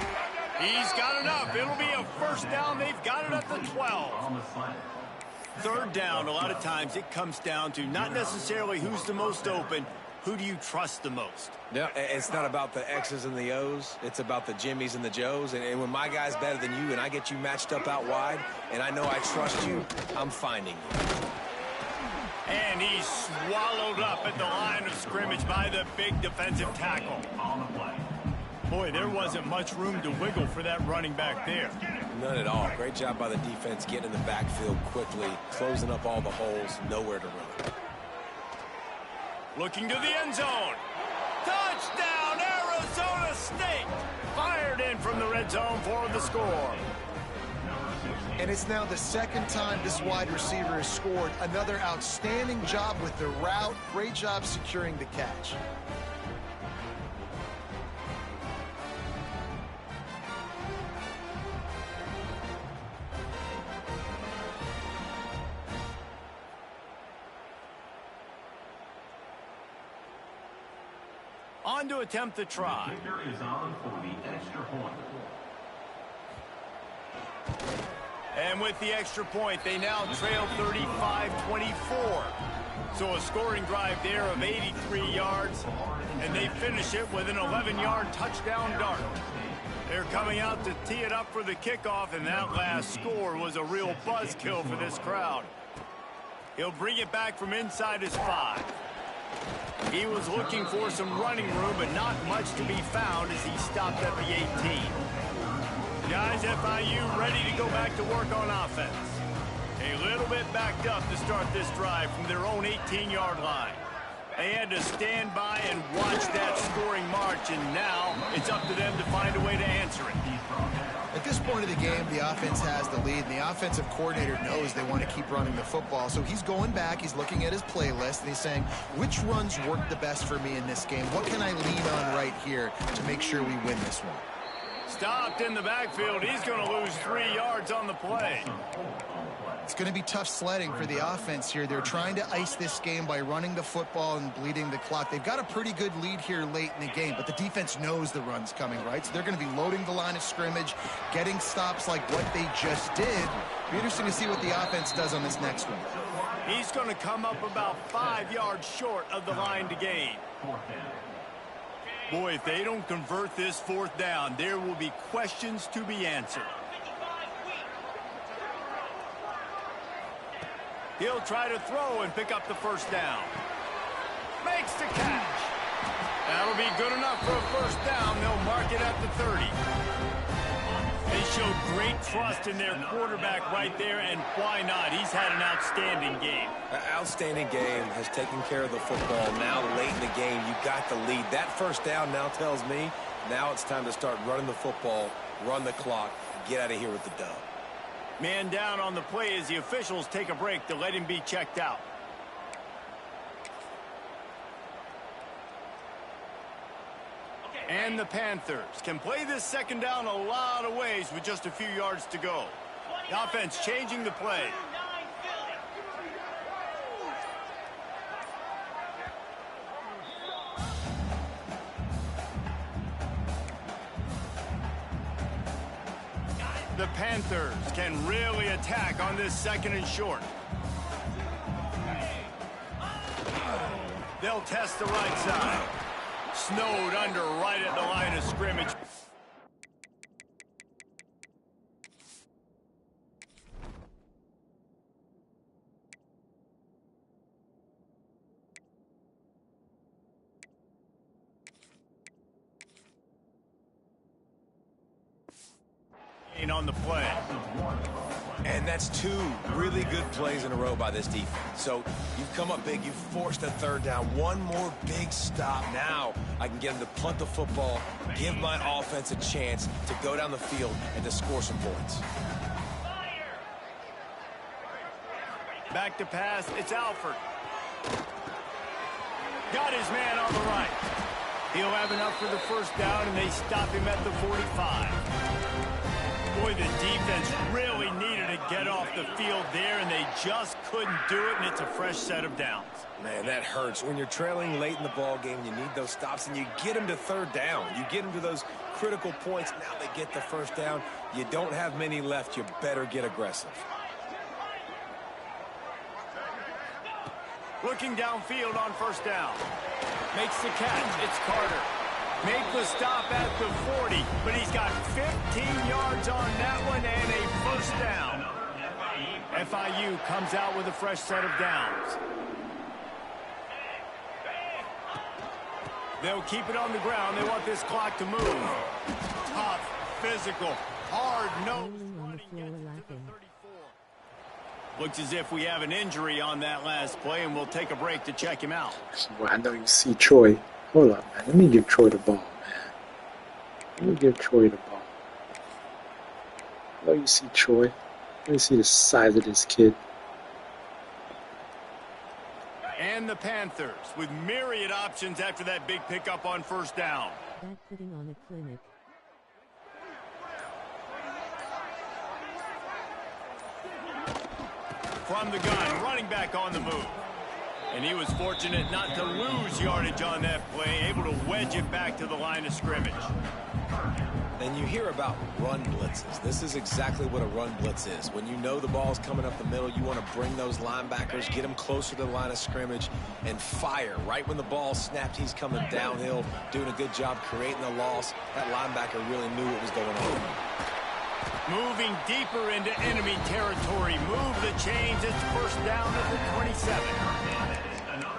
He's got enough. It'll be a first down. They've got it at the 12. Third down, a lot of times it comes down to not necessarily who's the most open. Who do you trust the most? Yeah, it's not about the X's and the O's. It's about the Jimmies and the Joes. And when my guy's better than you and I get you matched up out wide and I know I trust you, I'm finding you. And he's swallowed up at the line of scrimmage by the big defensive tackle. Boy, there wasn't much room to wiggle for that running back there. None at all. Great job by the defense getting in the backfield quickly, closing up all the holes, nowhere to run. Looking to the end zone. Touchdown, Arizona State! Fired in from the red zone for the score. And it's now the second time this wide receiver has scored. Another outstanding job with the route. Great job securing the catch. On to attempt the try. Kicker is on for the extra point. And with the extra point, they now trail 35-24. So a scoring drive there of 83 yards, and they finish it with an 11-yard touchdown dart. They're coming out to tee it up for the kickoff, and that last score was a real buzzkill for this crowd. He'll bring it back from inside his 5. He was looking for some running room, but not much to be found as he stopped at the 18. Guys, FIU ready to go back to work on offense. A little bit backed up to start this drive from their own 18-yard line. They had to stand by and watch that scoring march, and now it's up to them to find a way to answer it. At this point of the game, the offense has the lead, and the offensive coordinator knows they want to keep running the football. So he's going back, he's looking at his playlist, and he's saying, which runs work the best for me in this game? What can I lean on right here to make sure we win this one? Stopped in the backfield. He's going to lose 3 yards on the play. It's going to be tough sledding for the offense here. They're trying to ice this game by running the football and bleeding the clock. They've got a pretty good lead here late in the game, but the defense knows the run's coming, right? So they're going to be loading the line of scrimmage, getting stops like what they just did. It'll be interesting to see what the offense does on this next one. He's going to come up about 5 yards short of the line to gain. Boy, if they don't convert this 4th down, there will be questions to be answered. He'll try to throw and pick up the first down. Makes the catch. That'll be good enough for a first down. They'll mark it at the 30. They showed great trust in their quarterback right there, and why not? He's had an outstanding game. An outstanding game, has taken care of the football. Now late in the game, you got the lead. That first down now tells me now it's time to start running the football, run the clock, get out of here with the dub. Man down on the play as the officials take a break to let him be checked out. And the Panthers can play this second down a lot of ways with just a few yards to go. The offense changing the play. The Panthers can really attack on this second and short. They'll test the right side. Snowed under right at the line of scrimmage. On the play. And that's two really good plays in a row by this defense. So you've come up big, you've forced a third down. One more big stop. Now I can get them to punt the football, give my offense a chance to go down the field and to score some points. Back to pass, it's Alford. Got his man on the right. He'll have enough for the first down, and they stop him at the 45. Boy, the defense really needed to get off the field there, and they just couldn't do it, and it's a fresh set of downs. Man, that hurts. When you're trailing late in the ball game, you need those stops, and you get them to third down. You get them to those critical points. Now they get the first down. You don't have many left. You better get aggressive. Looking downfield on first down. Makes the catch. It's Carter. Make the stop at the 40, but he's got 15 yards on that one and a first down. FIU comes out with a fresh set of downs. They'll keep it on the ground. They want this clock to move. Tough, physical, hard-nosed running. Looks as if we have an injury on that last play, and we'll take a break to check him out. Well, I know you see Troy. Hold up, man. Let me give Troy the ball, man. Let me give Troy the ball. I know you see Troy. Let me see the size of this kid. And the Panthers with myriad options after that big pickup on first down. Back putting on a clinic. From the gun, running back on the move. And he was fortunate not to lose yardage on that play, able to wedge it back to the line of scrimmage. And you hear about run blitzes. This is exactly what a run blitz is. When you know the ball's coming up the middle, you want to bring those linebackers, get them closer to the line of scrimmage, and fire. Right when the ball snapped, he's coming downhill, doing a good job creating the loss. That linebacker really knew what was going on. Moving deeper into enemy territory. Move the chains. It's first down at the 27.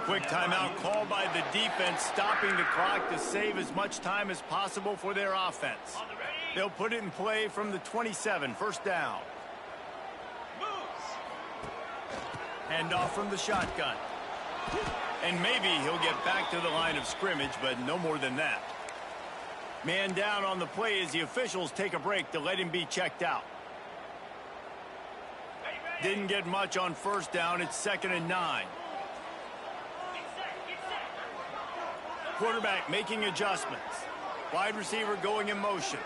Quick timeout called by the defense, stopping the clock to save as much time as possible for their offense. They'll put it in play from the 27, first down. Hand off from the shotgun. And maybe he'll get back to the line of scrimmage, but no more than that. Man down on the play as the officials take a break to let him be checked out. Didn't get much on first down. It's 2nd and 9. Quarterback making adjustments. Wide receiver going in motion.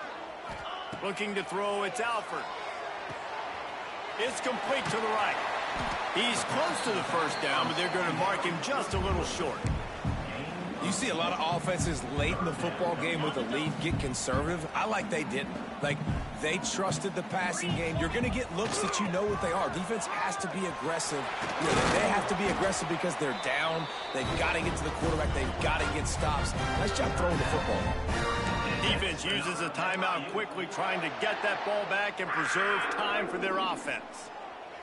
Looking to throw, it's Alford. It's complete to the right. He's close to the first down, but they're going to mark him just a little short. You see a lot of offenses late in the football game with the lead get conservative. I like they didn't. Like, they trusted the passing game. You're going to get looks that you know what they are. Defense has to be aggressive. You know, they have to be aggressive because they're down. They've got to get to the quarterback. They've got to get stops. Nice job throwing the football. Defense uses a timeout quickly, trying to get that ball back and preserve time for their offense.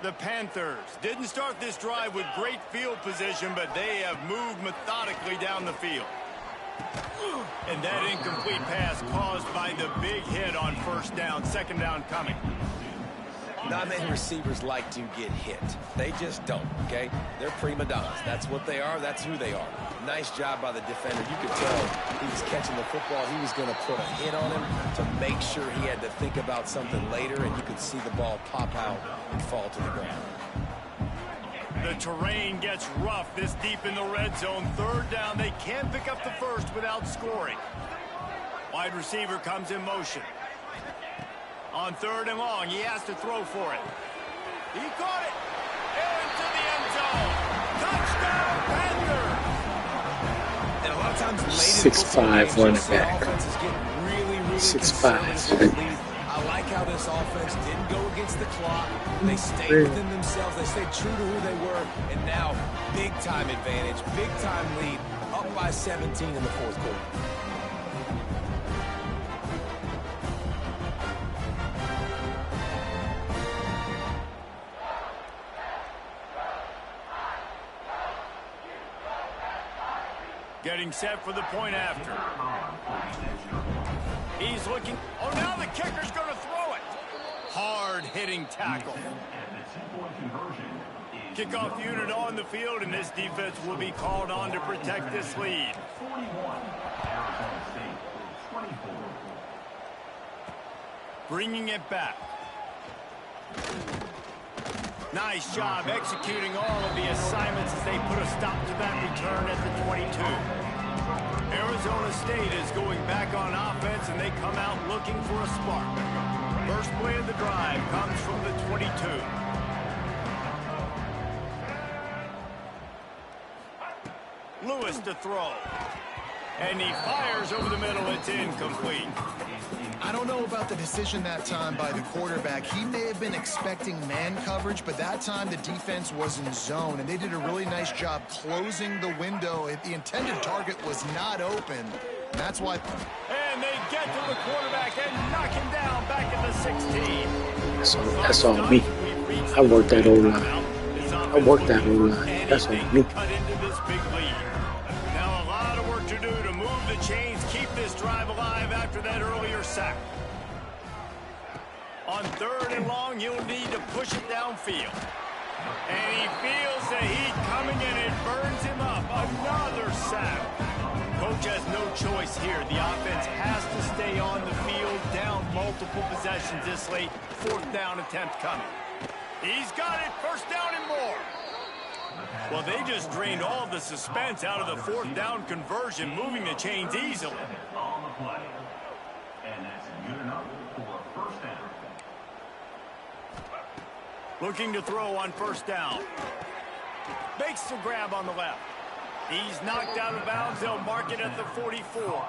The Panthers didn't start this drive with great field position, but they have moved methodically down the field. And that incomplete pass caused by the big hit on first down, second down coming. Not many receivers like to get hit. They just don't, okay? They're prima donnas. That's what they are. That's who they are. Nice job by the defender. You could tell he was catching the football. He was going to put a hit on him to make sure he had to think about something later, and you could see the ball pop out and fall to the ground. The terrain gets rough this deep in the red zone. Third down. They can't pick up the first without scoring. Wide receiver comes in motion. On third and long, he has to throw for it. He caught it into the end zone. Touchdown, Panthers! And a lot of times, 6'5" running back. 6'5". I like how this offense didn't go against the clock. They stayed within themselves. They stayed true to who they were. And now, big-time advantage, big-time lead, up by 17 in the fourth quarter. Getting set for the point after. He's looking. Oh, now the kicker's going to throw it. Hard-hitting tackle. Kickoff unit on the field, and this defense will be called on to protect this lead. Bringing it back. Nice job executing all of the assignments as they put a stop to that return at the 22. Arizona State is going back on offense, and they come out looking for a spark. First play of the drive comes from the 22. Lewis to throw. And he fires over the middle. It's incomplete. I don't know about the decision that time by the quarterback. He may have been expecting man coverage, but that time the defense was in zone, and they did a really nice job closing the window. The intended target was not open. And that's why. And they get to the quarterback and knock him down back at the 16. So that's all me. I worked that O-line. I worked that O-line. That's all me. Cut into this big lead. Now a lot of work to do to move the chains, keep this drive alive after that earlier sack. On third and long, you'll need to push it downfield. And he feels the heat coming, and it burns him up. Another sack. Coach has no choice here. The offense has to stay on the field, down multiple possessions this late. Fourth down attempt coming. He's got it. First down and more. Well, they just drained all the suspense out of the fourth down conversion, moving the chains easily. On the play. And that's good enough for a first down. Looking to throw on first down. Makes the grab on the left. He's knocked out of bounds. They'll mark it at the 44.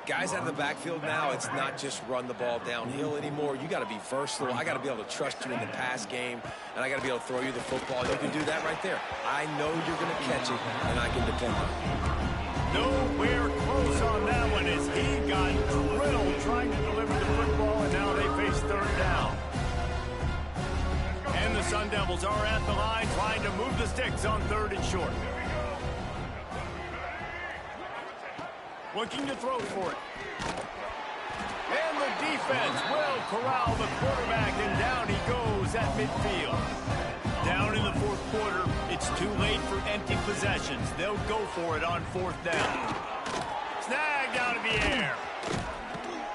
Guys out of the backfield now, it's not just run the ball downhill anymore. You got to be versatile. I got to be able to trust you in the pass game, and I got to be able to throw you the football. You can do that right there. I know you're going to catch it, and I can depend on it. Nowhere close on that one as he got drilled trying to deliver the football, and now they face third down. And the Sun Devils are at the line trying to move the sticks on third and short. Looking to throw for it. And the defense will corral the quarterback, and down he goes at midfield. Down in the fourth quarter, it's too late for empty possessions. They'll go for it on fourth down. Snagged out of the air.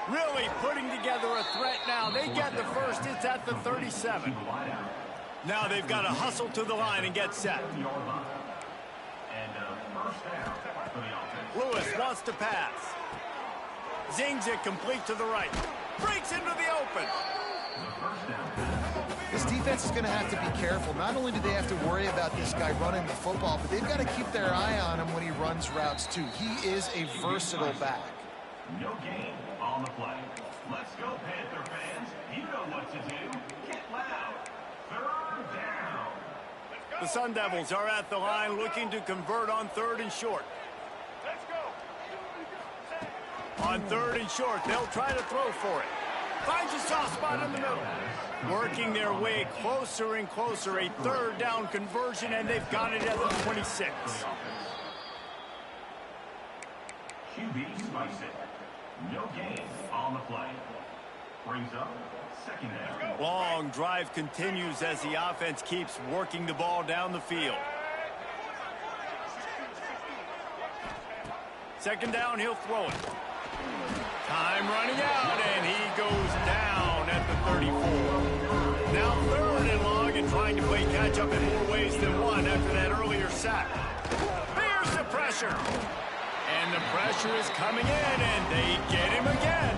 Really putting together a threat now. They get the first. It's at the 37. Now they've got to hustle to the line and get set. Lewis wants to pass. Zings it complete to the right. Breaks into the open. This defense is going to have to be careful. Not only do they have to worry about this guy running the football, but they've got to keep their eye on him when he runs routes too. He is a versatile back. No game on the play. Let's go, Panther fans. You know what to do. Get loud. Third down. The Sun Devils are at the line looking to convert on third and short. On third and short, they'll try to throw for it. Finds a soft spot in the middle. Working their way closer and closer. A third down conversion, and they've got it at the 26. QB spikes it. No gain on the play. Brings up second down. Long drive continues as the offense keeps working the ball down the field. Second down, he'll throw it. Time running out, and he goes down at the 34. Now third and long, and trying to play catch-up in more ways than one after that earlier sack. There's the pressure. And the pressure is coming in, and they get him again.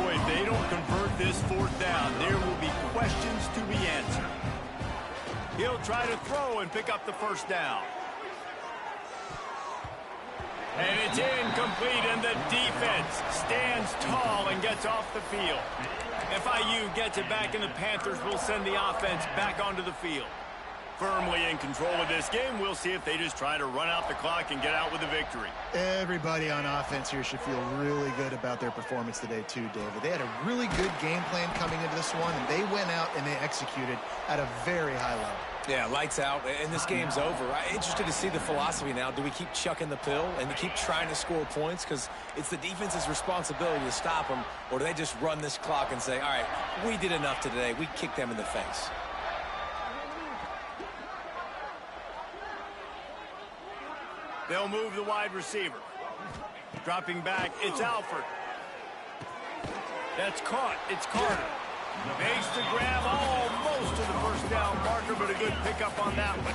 Boy, if they don't convert this fourth down, there will be questions to be answered. He'll try to throw and pick up the first down. And it's incomplete, and the defense stands tall and gets off the field. FIU gets it back, and the Panthers will send the offense back onto the field. Firmly in control of this game. We'll see if they just try to run out the clock and get out with a victory. Everybody on offense here should feel really good about their performance today too, David. They had a really good game plan coming into this one, and they went out and they executed at a very high level. Yeah, lights out, and this game's over. I'm interested to see the philosophy now. Do we keep chucking the pill and keep trying to score points because it's the defense's responsibility to stop them, or do they just run this clock and say, all right, we did enough today. We kicked them in the face. They'll move the wide receiver. Dropping back, it's Alford. That's caught. It's Carter. Makes the grab almost to the first down marker, but a good pickup on that one.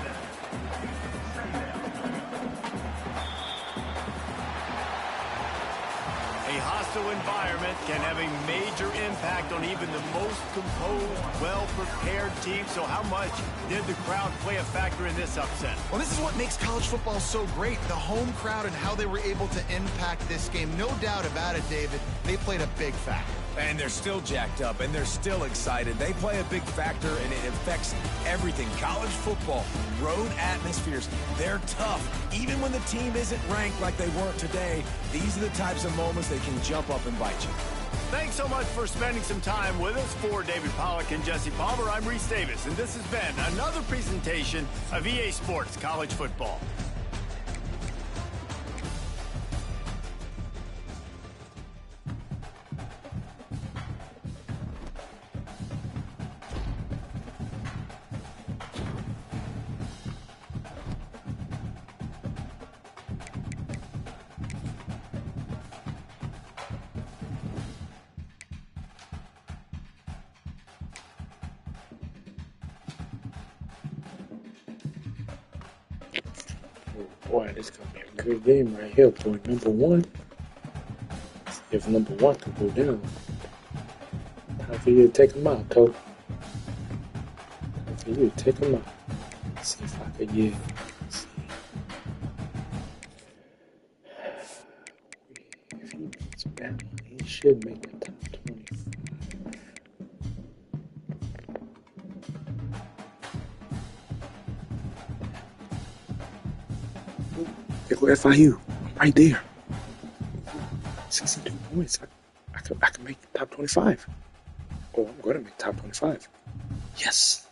A hostile environment can have a major impact on even the most composed, well-prepared team. So how much did the crowd play a factor in this upset? Well, this is what makes college football so great, the home crowd and how they were able to impact this game. No doubt about it, David. They played a big factor. And they're still jacked up, and they're still excited. They play a big factor, and it affects everything. College football, road atmospheres, they're tough. Even when the team isn't ranked like they weren't today, these are the types of moments they can jump up and bite you. Thanks so much for spending some time with us. For David Pollack and Jesse Palmer, I'm Reese Davis, and this has been another presentation of EA Sports College Football. Boy, this gonna be a good game right here, boy. Number one. See if number one can go down. Time for you to take him out, Toe. Time for you to take him out. Let's see if I can get. See. If he beats Bama, he should make the top 25. There go FIU. I'm right there. 62 points. I can make the top 25. Oh, I'm going to make top 25. Yes.